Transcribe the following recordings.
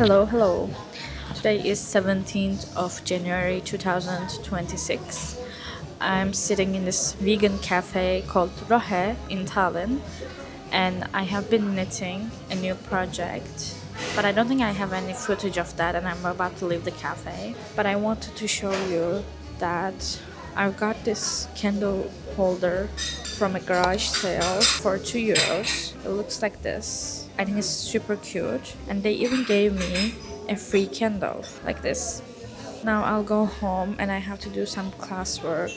Hello. Today is 17th of January 2026. I'm sitting in this vegan cafe called Rohe in Tallinn, and I have been knitting a new project. But I don't think I have any footage of that, and I'm about to leave the cafe. But I wanted to show you that I've got this candle holder from a garage sale for €2. It looks like this. I think it's super cute, and they even gave me a free candle like this. Now I'll go home and I have to do some classwork,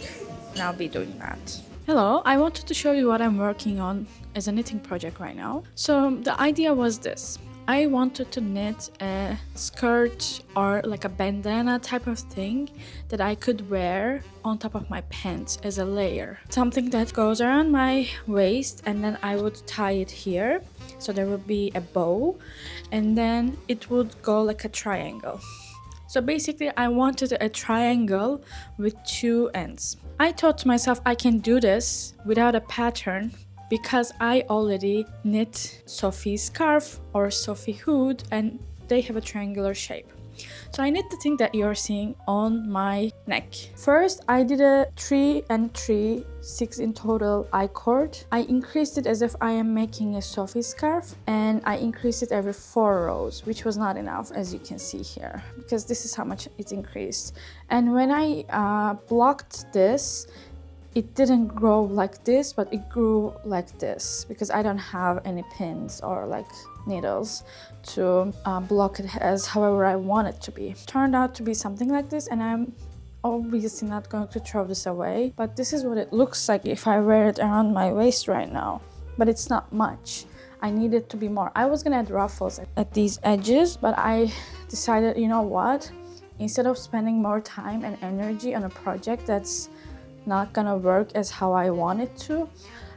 and I'll be doing that. Hello, I wanted to show you what I'm working on as a knitting project right now. So the idea was this. I wanted to knit a skirt or like a bandana type of thing that I could wear on top of my pants as a layer. Something that goes around my waist, and then I would tie it here. So there would be a bow, and then it would go like a triangle. So basically I wanted a triangle with two ends. I thought to myself I can do this without a pattern because I already knit Sophie's scarf or Sophie hood, and they have a triangular shape. So I knit the thing that you're seeing on my neck. First, I did a 3 and 3, 6 in total I-cord. I increased it as if I am making a Sophie scarf, and I increased it every 4 rows, which was not enough, as you can see here, because this is how much it increased. And when I blocked this, it didn't grow like this, but it grew like this because I don't have any pins or like needles to block it as however I want it to be. Turned out to be something like this, and I'm obviously not going to throw this away, but this is what it looks like if I wear it around my waist right now. But it's not much. I need it to be more. I was gonna add ruffles at these edges, but I decided, you know what? Instead of spending more time and energy on a project that's not gonna work as how I want it to,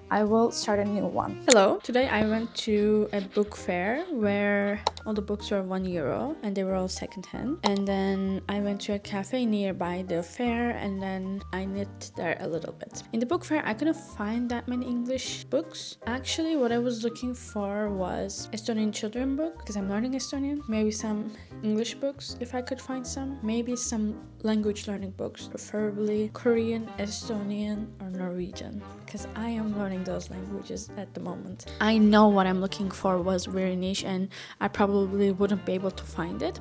I will start a new one. Hello, today I went to a book fair where all the books were €1 and they were all secondhand. And then I went to a cafe nearby the fair, and then I knit there a little bit. In the book fair, I couldn't find that many English books. Actually, what I was looking for was Estonian children book because I'm learning Estonian. Maybe some English books if I could find some. Maybe some language learning books, preferably Korean, Estonian, or Norwegian, because I am learning those languages at the moment. I know what I'm looking for was very niche, and I probably wouldn't be able to find it.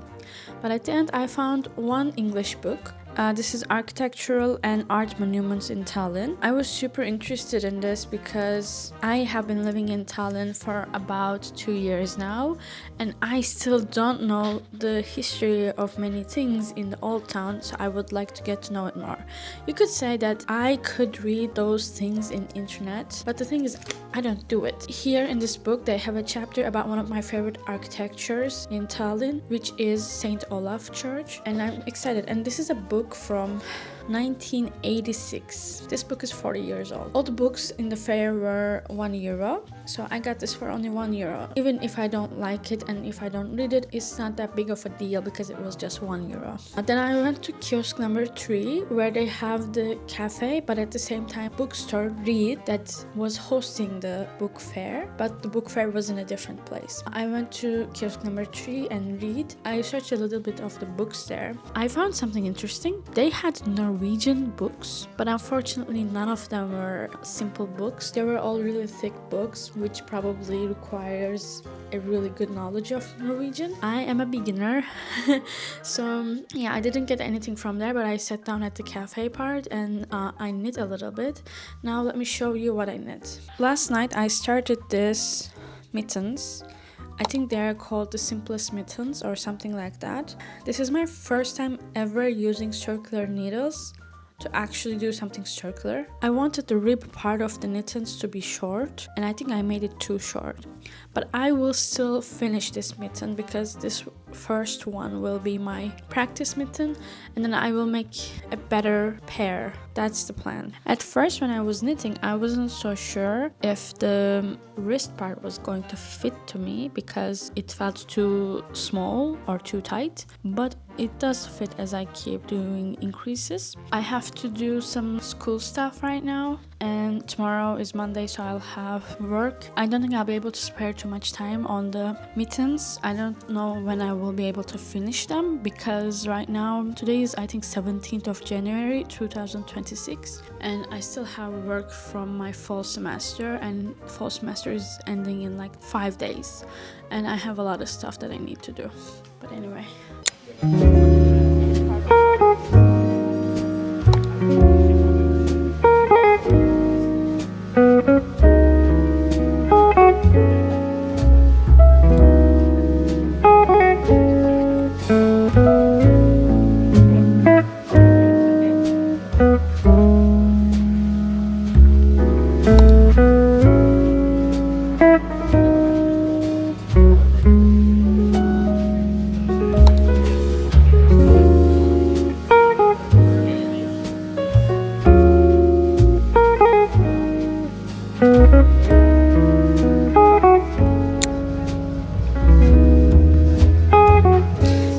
But at the end, I found one English book. This is Architectural and Art Monuments in Tallinn. I was super interested in this because I have been living in Tallinn for about 2 years now, and I still don't know the history of many things in the old town, so I would like to get to know it more. You could say that I could read those things in internet, but the thing is, I don't do it. Here in this book, they have a chapter about one of my favorite architectures in Tallinn, which is St. Olaf Church, and I'm excited. And this is a book from 1986. This book is 40 years old. All the books in the fair were €1, so I got this for only €1. Even if I don't like it and if I don't read it, it's not that big of a deal because it was just €1. Then I went to kiosk number 3 where they have the cafe, but at the same time bookstore Read that was hosting the book fair, but the book fair was in a different place. I went to kiosk number 3 and Read. I searched a little bit of the books there. I found something interesting. They had Norwegian books, but unfortunately none of them were simple books. They were all really thick books, which probably requires a really good knowledge of Norwegian. I am a beginner, so yeah, I didn't get anything from there, but I sat down at the cafe part and I knit a little bit. Now let me show you what I knit. Last night I started this mittens. I think they're called the simplest mittens or something like that. This is my first time ever using circular needles to actually do something circular. I wanted the rib part of the mittens to be short, and I think I made it too short. But I will still finish this mitten because this first one will be my practice mitten, and then I will make a better pair. That's the plan. At first, when I was knitting, I wasn't so sure if the wrist part was going to fit to me because it felt too small or too tight, but it does fit as I keep doing increases. I have to do some school stuff right now, and tomorrow is Monday, so I'll have work. I don't think I'll be able to spare too much time on the mittens. I don't know when I will be able to finish them, because right now, today is I think 17th of January 2026, and I still have work from my fall semester, and fall semester is ending in like 5 days, and I have a lot of stuff that I need to do. But anyway.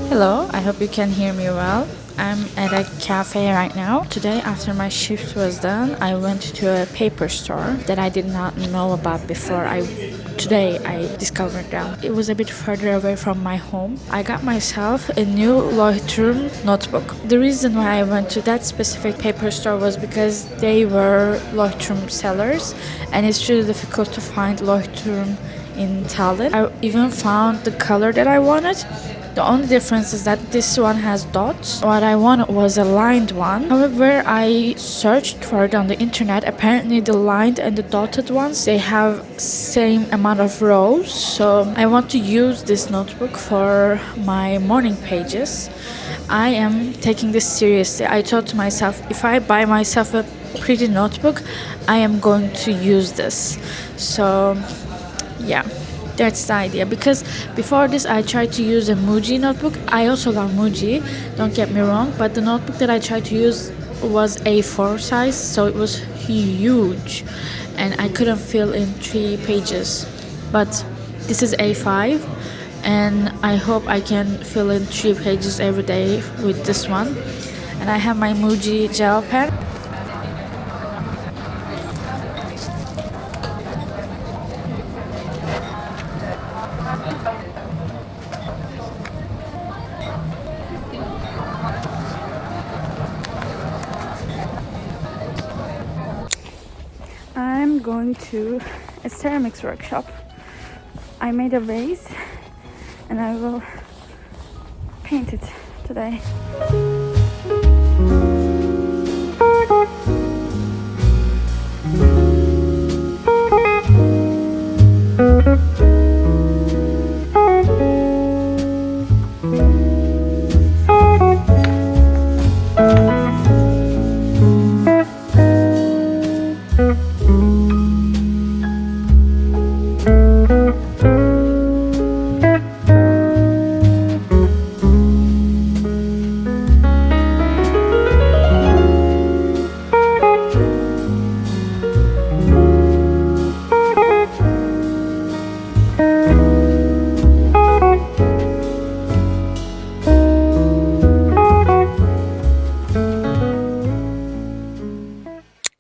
Hello, I hope you can hear me well. I'm at a cafe right now. Today, after my shift was done, I went to a paper store that I did not know about before. Today I discovered them. It was a bit further away from my home. I got myself a new Leuchtturm notebook. The reason why I went to that specific paper store was because they were Leuchtturm sellers, and it's really difficult to find Leuchtturm in Tallinn. I even found the color that I wanted. The only difference is that this one has dots. What I wanted was a lined one. However, I searched for it on the internet. Apparently the lined and the dotted ones, they have same amount of rows. So I want to use this notebook for my morning pages. I am taking this seriously. I thought to myself, if I buy myself a pretty notebook, I am going to use this. So yeah, that's the idea. Because before this I tried to use a Muji notebook. I also love Muji, don't get me wrong, but the notebook that I tried to use was A4 size, so it was huge and I couldn't fill in 3 pages. But this is A5 and I hope I can fill in 3 pages every day with this one. And I have my Muji gel pen. I'm going to a ceramics workshop. I made a vase and I will paint it today.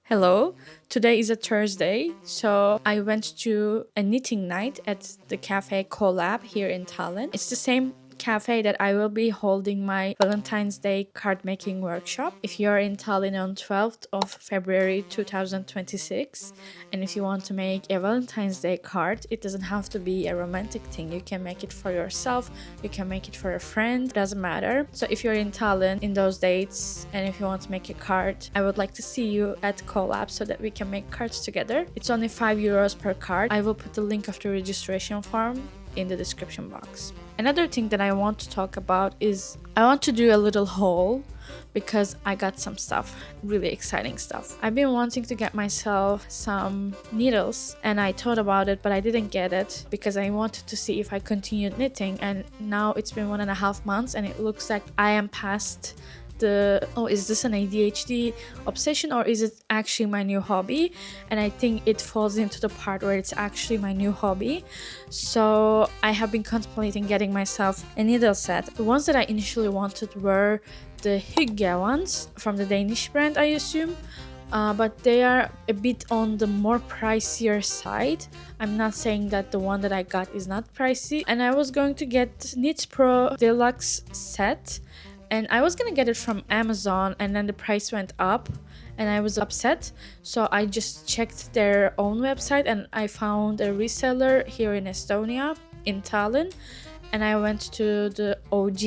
Hello, today is a Thursday, so I went to a knitting night at the cafe Collab here in Tallinn. It's the same cafe that I will be holding my Valentine's Day card making workshop. If you're in Tallinn on 12th of February 2026, and if you want to make a Valentine's Day card, it doesn't have to be a romantic thing. You can make it for yourself, you can make it for a friend, doesn't matter. So if you're in Tallinn in those dates and if you want to make a card, I would like to see you at Collab so that we can make cards together. It's only €5 per card. I will put the link of the registration form in the description box. Another thing that I want to talk about is I want to do a little haul because I got some stuff, really exciting stuff. I've been wanting to get myself some needles and I thought about it, but I didn't get it because I wanted to see if I continued knitting, and now it's been 1.5 months and it looks like I am past the, oh, is this an ADHD obsession or is it actually my new hobby? And I think it falls into the part where it's actually my new hobby. So I have been contemplating getting myself a needle set. The ones that I initially wanted were the Hygge ones from the Danish brand, I assume. But they are a bit on the more pricier side. I'm not saying that the one that I got is not pricey. And I was going to get Knit Pro Deluxe set, and I was gonna get it from Amazon, and then the price went up and I was upset. So I just checked their own website and I found a reseller here in Estonia, in Tallinn, and I went to the OG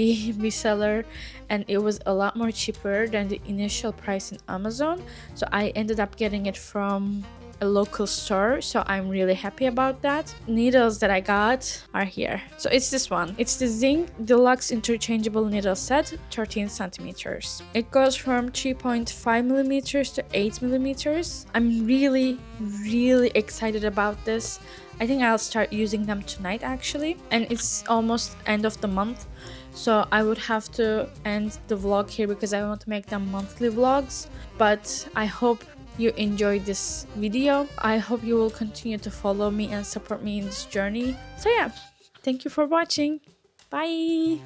reseller and it was a lot more cheaper than the initial price in Amazon. So I ended up getting it from a local store, so I'm really happy about that. Needles that I got are here. So it's this one. It's the Zing Deluxe Interchangeable Needle Set, 13 centimeters. It goes from 3.5 millimeters to 8 millimeters. I'm really excited about this. I think I'll start using them tonight actually, and it's almost end of the month, so I would have to end the vlog here because I want to make them monthly vlogs. But I hope you enjoyed this video. I hope you will continue to follow me and support me in this journey. So yeah, thank you for watching. Bye.